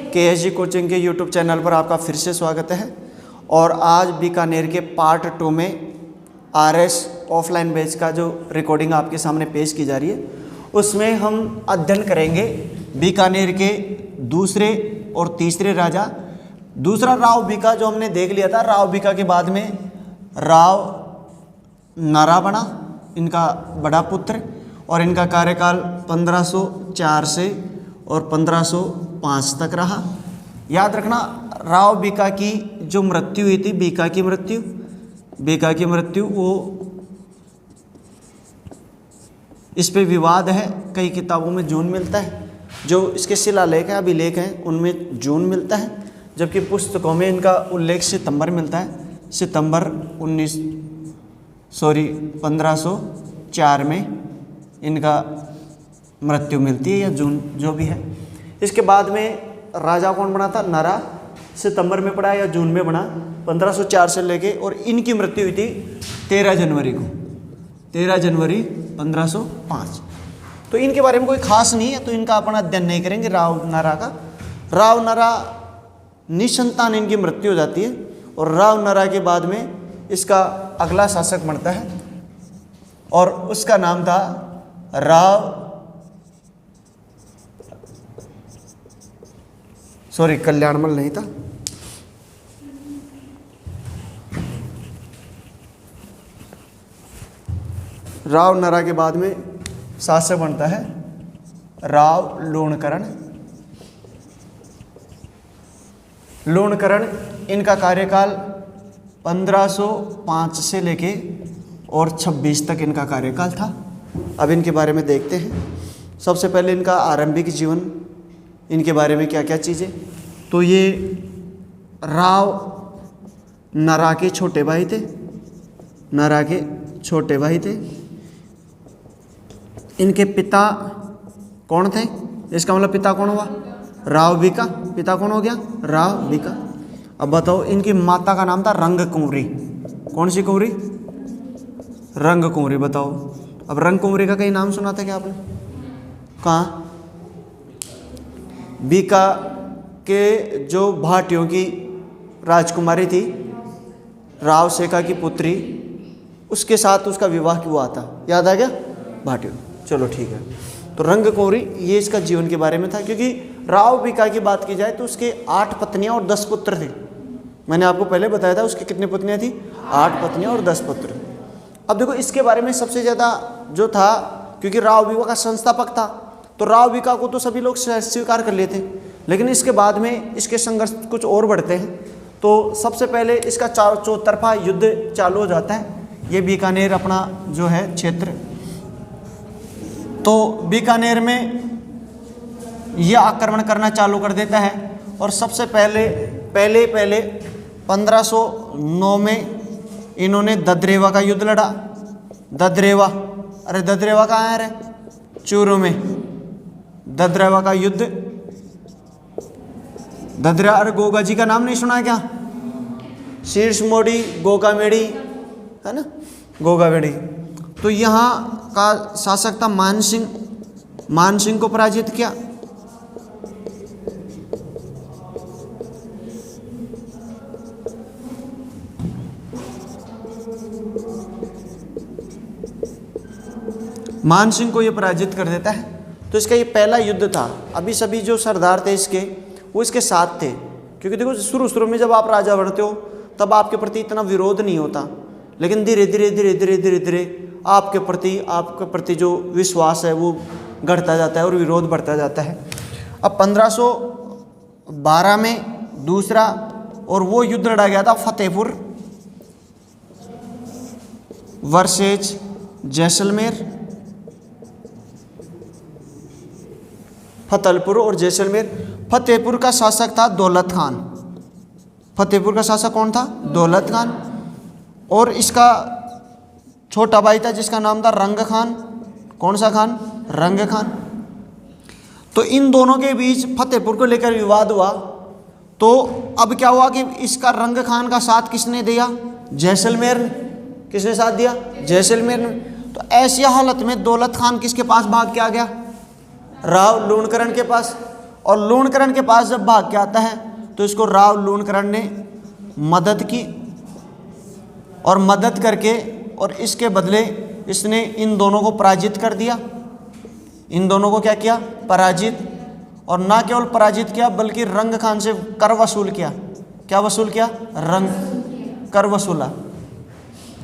KSG coaching के YouTube channel पर आपका फिर से स्वागत है। और आज बीकानेर के पार्ट 2 में RS ऑफलाइन बैच का जो रिकॉर्डिंग आपके सामने पेश की जा रही है, उसमें हम अध्ययन करेंगे बीकानेर के दूसरे और तीसरे राजा। दूसरा राव बीका जो हमने देख लिया था, राव बीका के बाद में राव नरा बना, इनका बड़ा पुत्र, और इनका कार्यकाल 1504 से और 1505 तक रहा। याद रखना, राव बीका की जो मृत्यु हुई थी, बीका की मृत्यु वो इस पे विवाद है। कई किताबों में जून मिलता है, जो इसके शिलालेख हैं, अभिलेख हैं, उनमें जून मिलता है, जबकि पुस्तकों में इनका उल्लेख सितंबर मिलता है। सितंबर 1504 में इनका मृत्यु मिलती है, या जून जो भी है। इसके बाद में राजा कौन बना था? नरा। सितंबर में पड़ा या जून में बना, 1504 से लेके, और इनकी मृत्यु हुई थी 13 जनवरी को, 13 जनवरी 1505। तो इनके बारे में कोई खास नहीं है, तो इनका अपन अध्ययन नहीं करेंगे राव नरा का। राव नरा निसंतान इनकी मृत्यु हो जाती है, और राव नरा के बाद में इसका अगला शासक बनता है, और उसका नाम था कल्याणमल नहीं था, राव नरा के बाद में शासक बनता है राव लूणकरण। लूणकरण, इनका कार्यकाल 1505 से लेके और 26 तक इनका कार्यकाल था। अब इनके बारे में देखते हैं। सबसे पहले इनका आरंभिक जीवन, इनके बारे में क्या क्या चीज़ें। तो ये राव नरा के छोटे भाई थे, इनके पिता कौन थे? इसका मतलब पिता कौन हुआ? राव बीका। पिता कौन हो गया? राव बीका। अब बताओ, इनकी माता का नाम था रंगकुंवरी। कौन सी कुंवरी? रंगकुंवरी। बताओ, अब रंगकुंवरी का कहीं नाम सुना था क्या आपने? कहाँ? बीका के जो भाटियों की राजकुमारी थी, राव सेका की पुत्री, उसके साथ उसका विवाह हुआ था। याद आ गया? भाटियों। चलो ठीक है। तो रंगकुंवरी, ये इसका जीवन के बारे में था। क्योंकि राव बीका की बात की जाए तो उसके 8 पत्नियां और 10 पुत्र थे। मैंने आपको पहले बताया था उसकी कितनी पत्नियां थी? 8 पत्नियां और 10 पुत्र। अब देखो, इसके बारे में सबसे ज़्यादा जो था, क्योंकि राव बीका का संस्थापक था, तो राव बीका को तो सभी लोग स्वीकार कर लेते, लेकिन इसके बाद में इसके संघर्ष कुछ और बढ़ते हैं। तो सबसे पहले इसका चौतरफा युद्ध चालू हो जाता है। ये बीकानेर अपना जो है क्षेत्र, तो बीकानेर में ये आक्रमण करना चालू कर देता है। और सबसे पहले 1509 में इन्होंने ददरेवा का युद्ध लड़ा। ददरेवा, अरे ददरेवा कहाँ है? अरे चूरू में ददरेवा का युद्ध। ददरा, अरे गोगा जी का नाम नहीं सुना है क्या? शीर्ष मोड़ी, गोगा मेड़ी, है ना, गोगा मेड़ी। तो यहाँ का शासक था मानसिंह। मानसिंह को पराजित किया। मानसिंह को ये पराजित कर देता है। तो इसका ये पहला युद्ध था। अभी सभी जो सरदार थे इसके, वो इसके साथ थे। क्योंकि देखो, शुरू में जब आप राजा बनते हो तब आपके प्रति इतना विरोध नहीं होता, लेकिन धीरे धीरे आपके प्रति जो विश्वास है वो घटता जाता है और विरोध बढ़ता जाता है। अब 1512 में दूसरा और वो युद्ध लड़ा गया था फतेहपुर वर्सेज जैसलमेर। फतेहपुर और जैसलमेर। फतेहपुर का शासक था दौलत खान। फतेहपुर का शासक कौन था? दौलत खान। और इसका छोटा भाई था जिसका नाम था रंग खान। कौन सा खान? रंग खान। तो इन दोनों के बीच फतेहपुर को लेकर विवाद हुआ। तो अब क्या हुआ कि इसका रंग खान का साथ किसने दिया? जैसलमेर ने। किसने साथ दिया? जैसलमेर ने। तो ऐसी हालत में दौलत खान किसके पास भाग के आ गया? राव लूणकरण के पास। और लूणकरण के पास जब भाग के आता है तो इसको राव लूणकरण ने मदद की, और मदद करके और इसके बदले इसने इन दोनों को पराजित कर दिया। इन दोनों को क्या किया? पराजित। और ना केवल पराजित किया बल्कि रंग खान से कर वसूल किया। क्या वसूल किया? रंग कर वसूला।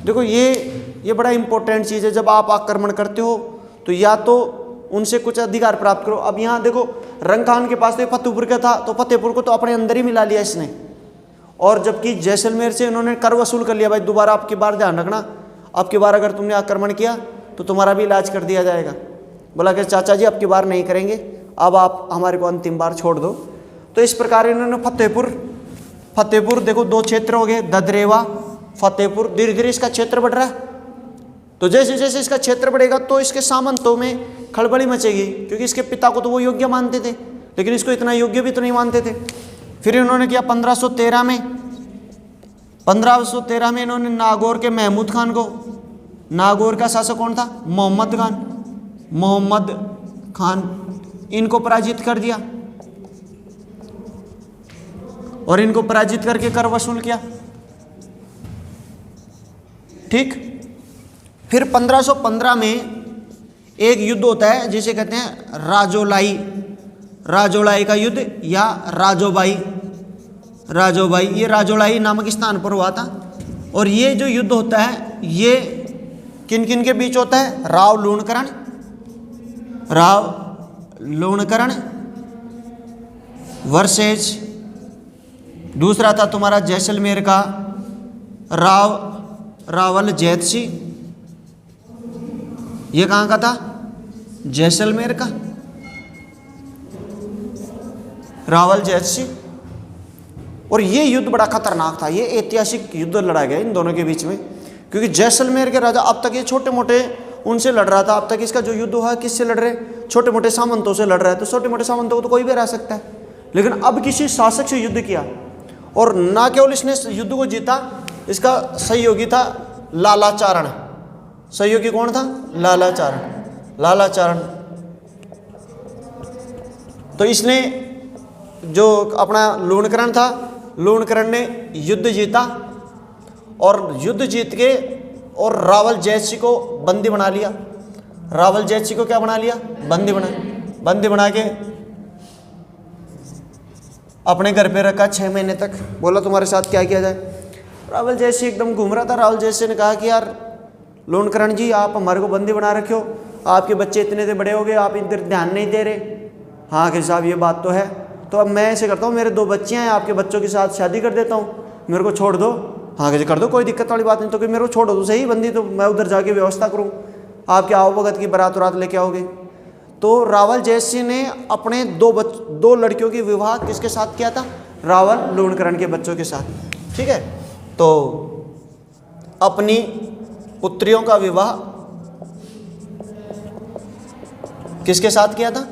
देखो ये बड़ा इंपॉर्टेंट चीज़ है। जब आप आक्रमण करते हो तो या तो उनसे कुछ अधिकार प्राप्त करो। अब यहाँ देखो रंग खान के पास तो फतेहपुर का था, तो फतेहपुर को तो अपने अंदर ही मिला लिया इसने। और जबकि जैसलमेर से इन्होंने कर वसूल कर लिया। भाई दोबारा आपकी बार ध्यान रखना, आपकी बार अगर तुमने आक्रमण किया तो तुम्हारा भी इलाज कर दिया जाएगा। बोला कि चाचा जी अब की बार नहीं करेंगे, अब आप हमारे को अंतिम बार छोड़ दो। तो इस प्रकार इन्होंने फतेहपुर देखो 2 क्षेत्र हो गए, ददरेवा, फतेहपुर। धीरे धीरे इसका क्षेत्र बढ़ रहा है। तो जैसे जैसे इसका क्षेत्र बढ़ेगा तो इसके सामंतों में खड़बड़ी मचेगी, क्योंकि इसके पिता को तो वो योग्य मानते थे, लेकिन इसको इतना योग्य भी तो नहीं मानते थे। फिर इन्होंने किया 1513 में इन्होंने नागौर के महमूद खान को, नागौर का शासक कौन था? मोहम्मद खान, इनको पराजित कर दिया और इनको पराजित करके कर वसूल किया। ठीक। फिर 1515 में एक युद्ध होता है जिसे कहते हैं राजोलाई का युद्ध या राजोबाई। ये राजोलाई नामक स्थान पर हुआ था। और ये जो युद्ध होता है ये किन किन के बीच होता है? राव लूणकरण वर्सेज, दूसरा था तुम्हारा जैसलमेर का रावल जैतसी। ये कहाँ का था? जैसलमेर का रावल जैतसी। और ये युद्ध बड़ा खतरनाक था। ये ऐतिहासिक युद्ध लड़ा गया इन दोनों के बीच में, क्योंकि जैसलमेर के राजा, अब तक ये छोटे मोटे उनसे लड़ रहा था। अब तक इसका जो युद्ध हुआ किससे लड़ रहे? छोटे मोटे सामंतों से लड़ रहा है। तो छोटे मोटे सामंतों को तो कोई भी हरा सकता है, लेकिन अब किसी शासक से युद्ध किया। और ना केवल इसने युद्ध को जीता, इसका सहयोगी था लालाचारण। सहयोगी कौन था? लालाचारण। तो इसने जो अपना लूणकरण था, लूणकरण ने युद्ध जीता और युद्ध जीत के और रावल जैतसी को बंदी बना लिया। रावल जैतसी को क्या बना लिया? बंदी बना के अपने घर पे रखा 6 महीने तक। बोला तुम्हारे साथ क्या किया जाए? रावल जैतसी एकदम घूम रहा था। रावल जैतसी ने कहा कि यार लूणकरण जी, आप हमारे को बंदी बना रखे हो, आपके बच्चे इतने से बड़े हो गए, आप इधर ध्यान नहीं दे रहे। हाँ कि साहब ये बात तो है। तो अब मैं ऐसे करता हूँ, मेरे 2 बच्चे हैं, आपके बच्चों के साथ शादी कर देता हूँ, मेरे को छोड़ दो। हाँ कि कर दो, कोई दिक्कत वाली बात नहीं। तो कि मेरे को छोड़ दो तो सही बंदी, तो मैं उधर जाके व्यवस्था करूँ, आपके आओ भगत की बारात लेके आओगे। तो रावल जैतसी ने अपने 2 लड़कियों की विवाह किसके साथ किया था? रावल लूणकरण के बच्चों के साथ। ठीक है। तो अपनी पुत्रियों का विवाह किसके साथ किया था?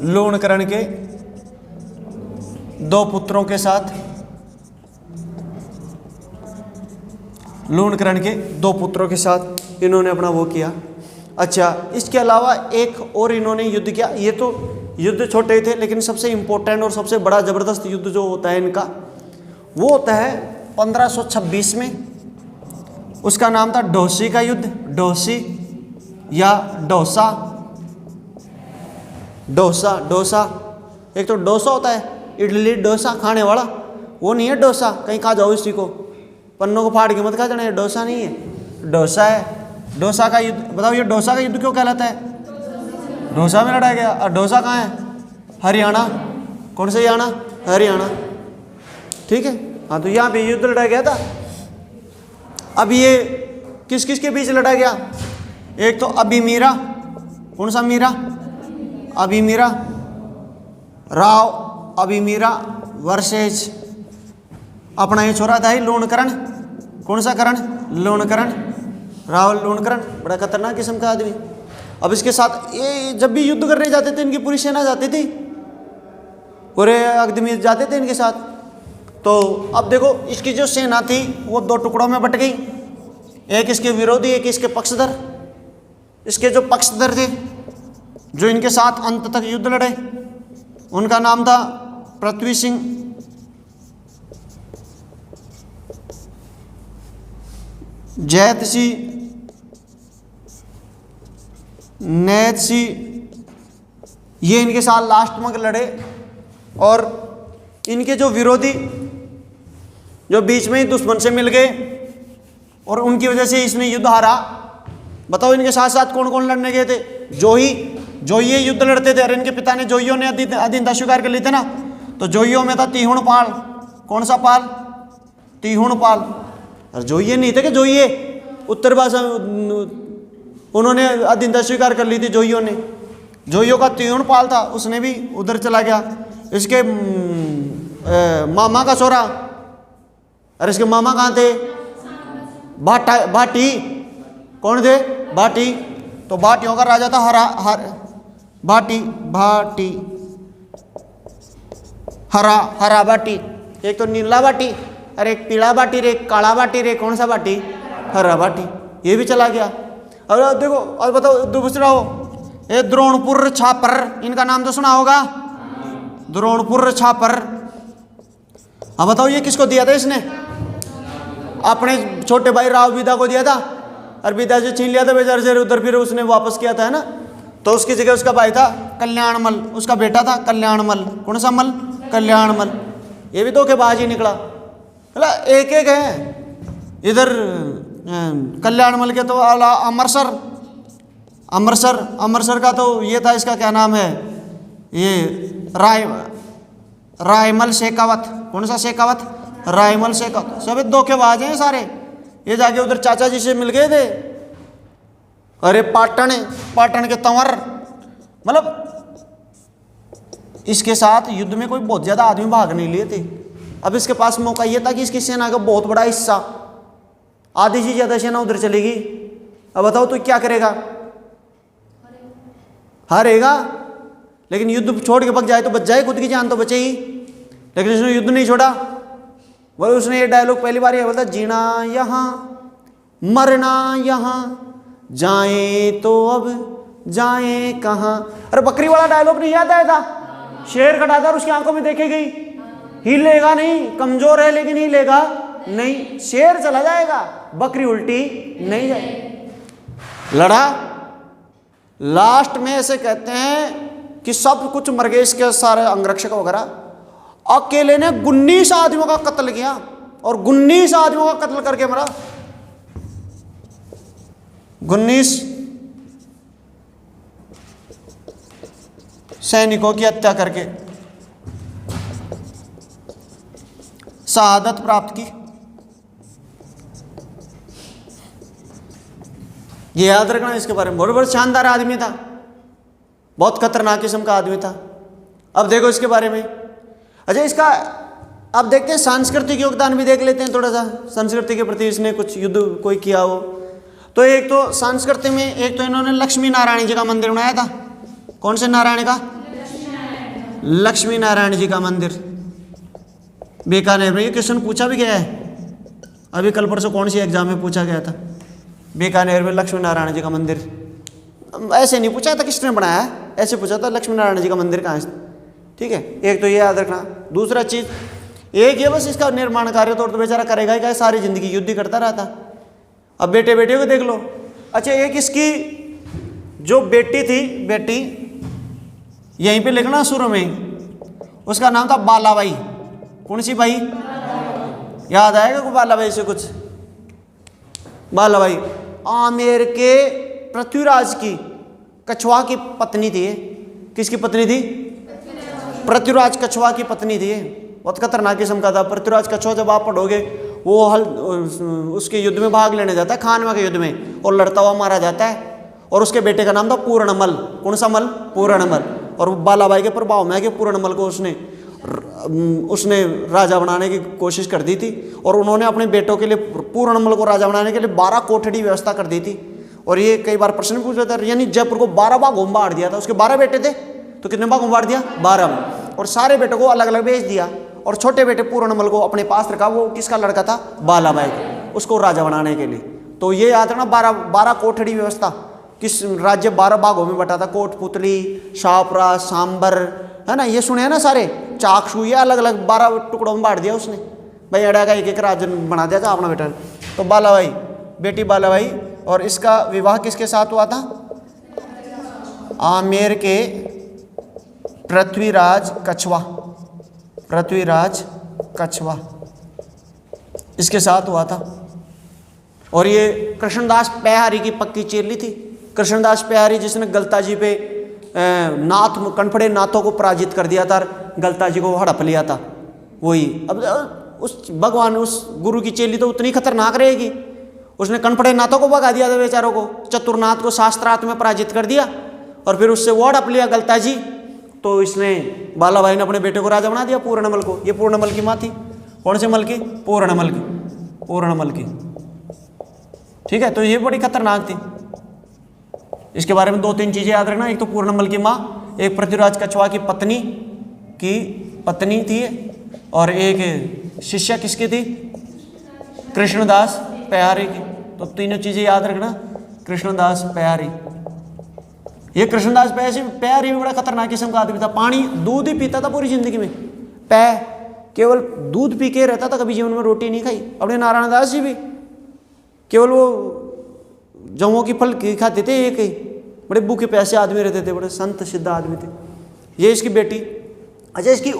लूणकरण के 2 पुत्रों के साथ। लूणकरण के 2 पुत्रों के साथ इन्होंने अपना वो किया। अच्छा, इसके अलावा एक और इन्होंने युद्ध किया। ये तो युद्ध छोटे थे, लेकिन सबसे इम्पोर्टेंट और सबसे बड़ा ज़बरदस्त युद्ध जो होता है इनका, वो होता है 1526 में। उसका नाम था ढोसी का युद्ध। ढोसी या डोसा। एक तो डोसा होता है, इडली डोसा खाने वाला, वो नहीं है डोसा, कहीं खा जाओ इसी को, पन्नों को फाड़ के मत खा जाना। डोसा नहीं है, डोसा है। डोसा का युद्ध, बताओ ये डोसा का युद्ध क्यों कहलाता है? डोसा में लड़ा गया। और डोसा कहाँ है? हरियाणा। कौन से हरियाणा? हरियाणा। ठीक है। हाँ, तो यहाँ पे युद्ध लड़ा गया था। अब ये किस किस के बीच लड़ा गया? एक तो अभिमीरा। कौन सा मीरा? अभिमीरा। राव अभिमीरा वर्सेज अपना ये छोरा था ही लूणकरण। कौन सा करण? लूणकरण। रावल लूणकरण बड़ा खतरनाक किस्म का आदमी। अब इसके साथ ये जब भी युद्ध करने जाते थे, इनकी पूरी सेना जाती थी, पूरे अग्निवीर जाते थे इनके साथ। तो अब देखो इसकी जो सेना थी वो 2 टुकड़ों में बट गई। एक इसके विरोधी, एक इसके पक्षधर। इसके जो पक्षधर थे जो इनके साथ अंत तक युद्ध लड़े, उनका नाम था पृथ्वी सिंह, जैत सिंह, नैत सिंह। ये इनके साथ लास्ट में लड़े और इनके जो विरोधी जो बीच में ही दुश्मन से मिल गए और उनकी वजह से इसने युद्ध हारा। बताओ इनके साथ साथ कौन कौन लड़ने गए थे? जोई ये युद्ध लड़ते थे। और इनके पिता ने जोइयों ने अधीनता स्वीकार कर ली थी ना, तो जोइयों में था तिहुण पाल। कौन सा पाल? तिहुण पाल। और जोइये नहीं थे कि जोइये उत्तर भाषा उन्होंने अधीनता स्वीकार कर ली थी जोइयों ने। जोइयों का तिहुण पाल था, उसने भी उधर चला गया। इसके मामा का छोरा, और इसके मामा कहाँ थे? भाटी। कौन थे? भाटी। तो भाटियों का राजा था भाटी हरा भाटी। एक तो नीला भाटी, और एक पीला भाटी रे, काला भाटी रे। कौन सा भाटी? हरा भाटी। ये भी चला गया। और देखो, और बताओ दूसरा हो, ये द्रोणपुर छापर, इनका नाम तो सुना होगा, द्रोणपुर छापर। अब बताओ ये किसको दिया था इसने? अपने छोटे भाई राव बीदा को दिया था, और बीदा से छीन लिया था बेचारे से, उधर फिर उसने वापस किया था, है ना। तो उसकी जगह उसका भाई था कल्याणमल, उसका बेटा था कल्याणमल। कौन सा मल? कल्याणमल। ये भी धोखेबाज ही निकला। मतलब एक एक है। इधर कल्याणमल के तो अमरसर का तो ये था, इसका क्या नाम है, ये रायमल शेखावत। कौन सा शेखावत? रायमल शेखावत। सभी धोखेबाज हैं सारे। ये जाके उधर चाचा जी से मिल गए थे। अरे पाटन के तंवर। मतलब इसके साथ युद्ध में कोई बहुत ज्यादा आदमी भाग नहीं लिए थे। अब इसके पास मौका ये था कि इसकी सेना का बहुत बड़ा हिस्सा, आधी से ज्यादा सेना उधर चलेगी। अब बताओ तो क्या करेगा? हारेगा। लेकिन युद्ध छोड़ के भाग जाए तो बच जाए, खुद की जान तो बचे ही। लेकिन उसने युद्ध नहीं छोड़ा। वो उसने ये डायलॉग पहली बार ये बोलता, जीना यहाँ मरना यहाँ, जाए तो अब जाए कहाँ। अरे बकरी वाला डायलॉग नहीं याद आया था? शेर खड़ा था और उसकी आंखों में देखे गई, हिलेगा नहीं, कमजोर है लेकिन हिलेगा नहीं, शेर चला जाएगा, बकरी उल्टी नहीं जाएगी। लड़ा। लास्ट में ऐसे कहते हैं कि सब कुछ मर गए इसके सारे अंगरक्षक वगैरह। अकेले ने 19 आदमियों का कत्ल किया, और 19 आदमियों का कत्ल करके मरा। 19 सैनिकों की हत्या करके शहादत प्राप्त की। ये याद रखना इसके बारे में। बहुत शानदार आदमी था, बहुत खतरनाक किस्म का आदमी था। अब देखो इसके बारे में। अच्छा, इसका अब देखते हैं सांस्कृतिक योगदान भी देख लेते हैं थोड़ा सा। संस्कृति के प्रति इसने कुछ युद्ध कोई किया हो तो एक तो संस्कृति में, एक तो इन्होंने लक्ष्मी नारायण जी का मंदिर बनाया था। कौन से नारायण का? लक्ष्मी नारायण जी का मंदिर बीकानेर में। ये क्वेश्चन पूछा भी गया है अभी कल परसों, कौन सी एग्जाम में पूछा गया था। बीकानेर में लक्ष्मी नारायण जी का मंदिर। ऐसे नहीं पूछा था किसने बनाया है, ऐसे पूछा था लक्ष्मी नारायण जी का मंदिर कहाँ है। ठीक है, एक तो ये याद रखना। दूसरा चीज एक ये, बस इसका निर्माण कार्य तो बेचारा करेगा ही क्या, सारी जिंदगी युद्ध ही करता रहता। अब बेटे बेटियों को देख लो। अच्छा, एक इसकी जो बेटी थी, बेटी यहीं पे लिखना शुरू में, उसका नाम था बालाबाई। कौन सी बाई? याद आएगा को बालाबाई से कुछ? बालाबाई आमेर के पृथ्वीराज की कछुआ की पत्नी थी। किसकी पत्नी थी? पृथ्वीराज कछुआ की पत्नी थी। बहुत खतरनाक किस्म का था पृथ्वीराज कछुआ। जब आप पढ़ोगे वो उसके युद्ध में भाग लेने जाता है, खानवा के युद्ध में, और लड़ता हुआ मारा जाता है। और उसके बेटे का नाम था पूर्णमल। कौन सा मल? पूर्णमल। और बालाबाई के प्रभाव में कि पूर्णमल को उसने राजा बनाने की कोशिश कर दी थी। और उन्होंने अपने बेटों के लिए, पूर्णमल को राजा बनाने के लिए 12 कोठड़ी व्यवस्था कर दी थी। और ये कई बार प्रश्न पूछा था, यानी जयपुर को 12 भागों में बांट दिया था। उसके 12 बेटे थे तो कितने भागों में बांट दिया? 12 में। और सारे बेटों को अलग अलग भेज दिया। और छोटे बेटे पूर्णमल को अपने पास रखा। वो किसका लड़का था? बालाबाई, उसको राजा बनाने के लिए। तो ये याद रखना, 12 कोठड़ी व्यवस्था, किस राज्य 12 भागों में बटा था, कोटपुतली, शाहपुरा, सांबर, है ना, ये सुने हैं ना सारे। चाक्षु ये अलग अलग 12 टुकड़ों में बांट दिया उसने, भाई अड़ा का एक एक राज्य बना दिया था अपना बेटा। तो बालाबाई, बेटी बालाबाई, और इसका विवाह किसके साथ हुआ था? आमेर के पृथ्वीराज कछवा, पृथ्वीराज कछवा इसके साथ हुआ था। और ये कृष्णदास पैहारी की पक्की चेली थी। कृष्णदास पैहारी जिसने गलता जी पे नाथ कनफड़े नाथों को पराजित कर दिया था, गलता जी को हड़प लिया था, वही। अब उस भगवान, उस गुरु की चेली तो उतनी खतरनाक रहेगी, उसने कनफड़े नाथों को भगा दिया था बेचारों को, चतुर्नाथ को शास्त्रार्थ में पराजित कर दिया, और फिर उससे वो हड़प लिया गलता जी। तो इसने बालाबाई ने अपने बेटे को राजा बना दिया, पूर्णमल को। ये पूर्णमल की माँ थी। कौन से मल की? पूर्णमल की, पूर्णमल की, ठीक है। तो ये बड़ी खतरनाक थी। इसके बारे में 2-3 चीजें याद रखना। एक तो पूर्णमल की माँ, एक पृथ्वीराज कछवा की पत्नी थी, और एक शिष्या किसकी थी? कृष्णदास पैहारी की। तो तीनों चीजें याद रखना। कृष्णदास पैहारी, ये कृष्णदास पैहारी भी बड़ा खतरनाक किस्म का आदमी था। पानी, दूध ही पीता था पूरी जिंदगी में। केवल दूध पी के रहता था, कभी जीवन में रोटी नहीं खाई। अपने नारायण दास जी भी केवल वो जौओं की फल खाते थे, एक ही। बड़े भूखे प्यासे आदमी रहते थे, बड़े संत सिद्ध आदमी थे। ये इसकी बेटी। अच्छा, इसकी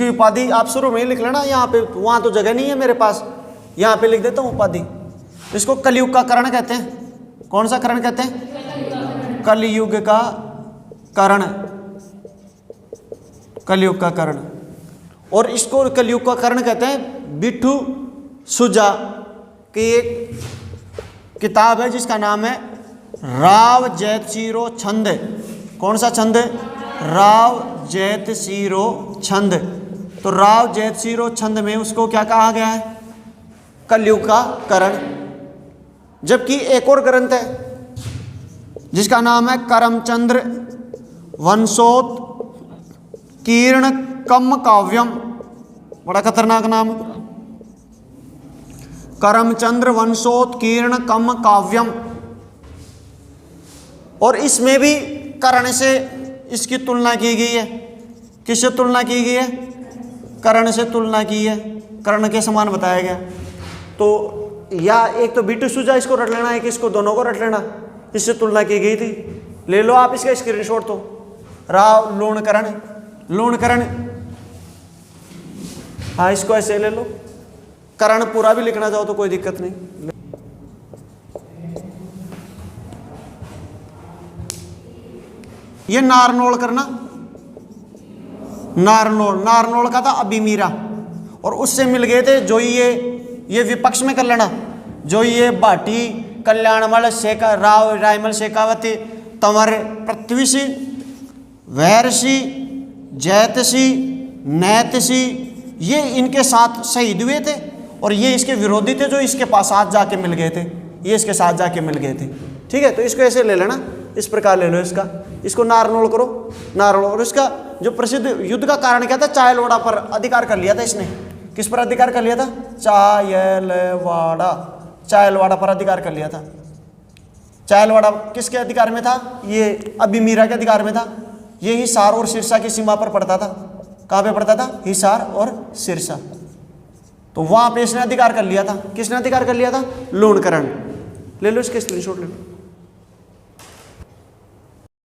उपाधि आप शुरू में ही लिख लेना यहाँ पे, वहाँ तो जगह नहीं है मेरे पास, यहाँ पे लिख देता हूँ उपाधि। इसको कलयुग का करण कहते हैं। कौन सा करण कहते हैं? कलयुग का करण, कलयुग का करण। और इसको कलयुग का करण कहते हैं बिट्ठू सुजा की एक किताब है जिसका नाम है राव जैतसीरो छंद। कौन सा छंद? राव जैतसीरो छंद। तो राव जैतसीरो छंद में उसको क्या कहा गया है? कलयुग का करण। जबकि एक और ग्रंथ है जिसका नाम है करमचंद्र वंशोत्कीर्ण कम काव्यम, बड़ा खतरनाक नाम। करमचंद्र वंशोत्कीर्ण कम काव्यम। और इसमें भी कर्ण से इसकी तुलना की गई है। किससे तुलना की गई है? कर्ण से तुलना की है, कर्ण के समान बताया गया। तो या एक तो बिट्ठू सुजा इसको रट लेना, एक इसको, दोनों को रट लेना। इससे तुलना की गई थी। ले लो आप इसका स्क्रीनशॉट। तो राव लोणकरण, लोणकरण, हाँ इसको ऐसे ले लो। करण पूरा भी लिखना चाहो तो कोई दिक्कत नहीं। ये नारनौल करना, नारनौल का था अभिमीरा, और उससे मिल गए थे जो ये विपक्ष में कर लेना, जो ये भाटी, कल्याणमल, राव रायमल शेखावती, तंवर, पृथ्वीसी, वैरसी, जैतसी, नैतसी, ये इनके साथ शहीद हुए थे। और ये इसके विरोधी थे जो इसके पास साथ जाके मिल गए थे, ये इसके साथ जाके मिल गए थे। ठीक है, तो इसको ऐसे ले लेना, इस प्रकार ले लो इसको नारनौल करो, नारनौल। और इसका जो प्रसिद्ध युद्ध का कारण क्या था? चायलवाड़ा पर अधिकार कर लिया था इसने। किस पर अधिकार कर लिया था? चायलवाड़ा पर अधिकार कर लिया था। चायलवाड़ा किसके अधिकार में था? ये अभिमीरा के अधिकार में था। ये हिसार और सिरसा की सीमा पर पड़ता था। कहाँ पे पड़ता था? हिसार और सिरसा। तो वहां पे इसने अधिकार कर लिया था। किसने अधिकार कर लिया था? लोणकरण। ले लो इसके स्क्रीनशॉट ले लो।